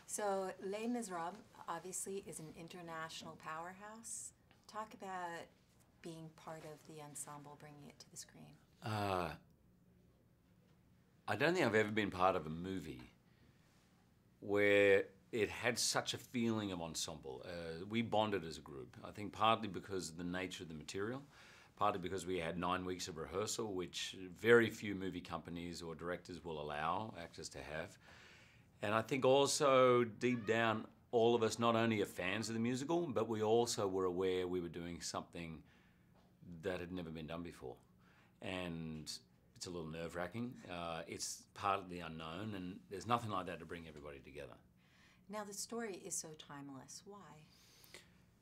So Les Miserables obviously is an international powerhouse. Talk about being part of the ensemble, bringing it to the screen. I don't think I've ever been part of a movie where it had such a feeling of ensemble. We bonded as a group, I think partly because of the nature of the material, partly because we had 9 weeks of rehearsal, which very few movie companies or directors will allow actors to have. And I think also deep down, all of us not only are fans of the musical, but we also were aware we were doing something that had never been done before. And it's a little nerve-wracking. It's part of the unknown, and there's nothing like that to bring everybody together. Now the story is so timeless. Why?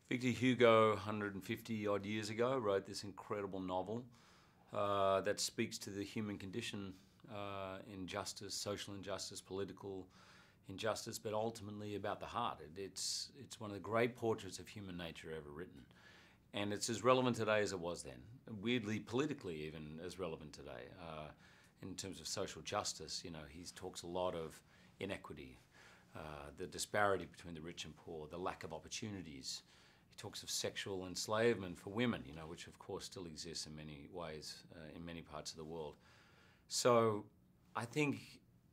Victor Hugo, 150 odd years ago, wrote this incredible novel that speaks to the human condition, injustice, social injustice, political injustice, but ultimately about the heart. It's one of the great portraits of human nature ever written. And it's as relevant today as it was then. Weirdly, politically even as relevant today. In terms of social justice, you know, he talks a lot of inequity, the disparity between the rich and poor, the lack of opportunities. He talks of sexual enslavement for women, you know, which of course still exists in many ways in many parts of the world. So I think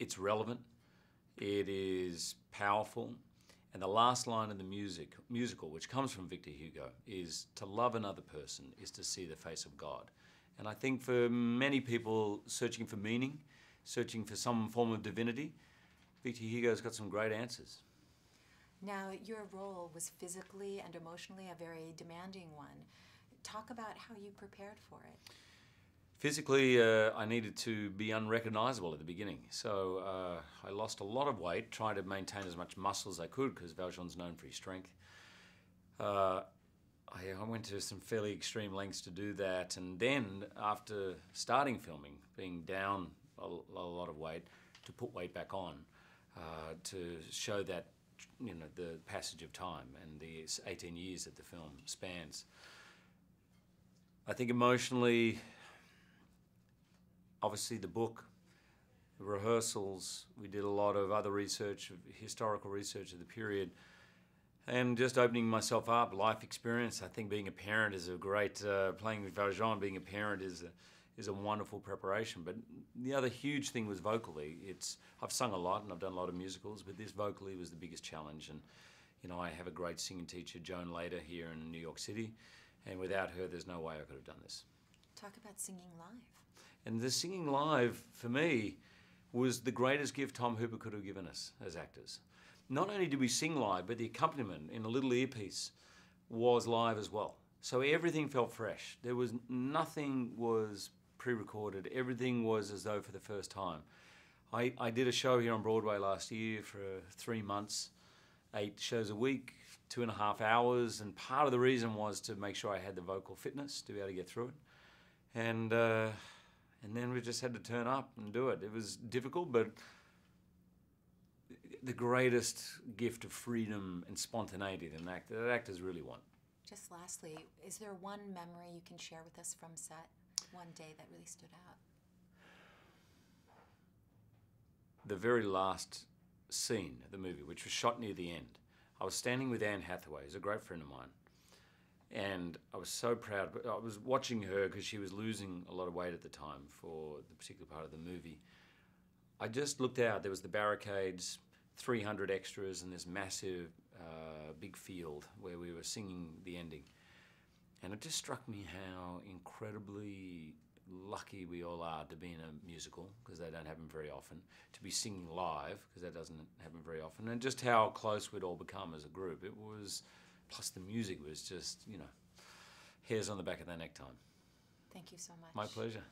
it's relevant, it is powerful, and the last line of the musical, which comes from Victor Hugo, is to love another person is to see the face of God. And I think for many people searching for meaning, searching for some form of divinity, Victor Hugo's got some great answers. Now your role was physically and emotionally a very demanding one. Talk about how you prepared for it. Physically, I needed to be unrecognizable at the beginning. So I lost a lot of weight, trying to maintain as much muscle as I could, because Valjean's known for his strength. I went to some fairly extreme lengths to do that. And then, after starting filming, being down a lot of weight, to put weight back on, to show that, you know, the passage of time and the 18 years that the film spans. I think emotionally, obviously the book, the rehearsals, we did a lot of other research, historical research of the period, and just opening myself up, life experience. I think being a parent is a great, playing with Valjean, being a parent is a wonderful preparation. But the other huge thing was vocally. I've sung a lot and I've done a lot of musicals, but this vocally was the biggest challenge. And you know, I have a great singing teacher, Joan Lader, here in New York City, and without her, there's no way I could have done this. Talk about singing live. And the singing live, for me, was the greatest gift Tom Hooper could have given us as actors. Not only did we sing live, but the accompaniment in a little earpiece was live as well. So everything felt fresh. Nothing was pre-recorded. Everything was as though for the first time. I did a show here on Broadway last year for 3 months, 8 shows a week, 2.5 hours, and part of the reason was to make sure I had the vocal fitness to be able to get through it. And then we just had to turn up and do it. It was difficult, but the greatest gift of freedom and spontaneity that actors really want. Just lastly, is there one memory you can share with us from set, one day that really stood out? The very last scene of the movie, which was shot near the end, I was standing with Anne Hathaway, who's a great friend of mine, and I was so proud. I was watching her because she was losing a lot of weight at the time for the particular part of the movie. I just looked out. There was the barricades, 300 extras, and this massive big field where we were singing the ending. And it just struck me how incredibly lucky we all are to be in a musical, because they don't happen very often, to be singing live, because that doesn't happen very often, and just how close we'd all become as a group. It was, plus the music was just, you know, hairs on the back of the neck time. Thank you so much. My pleasure.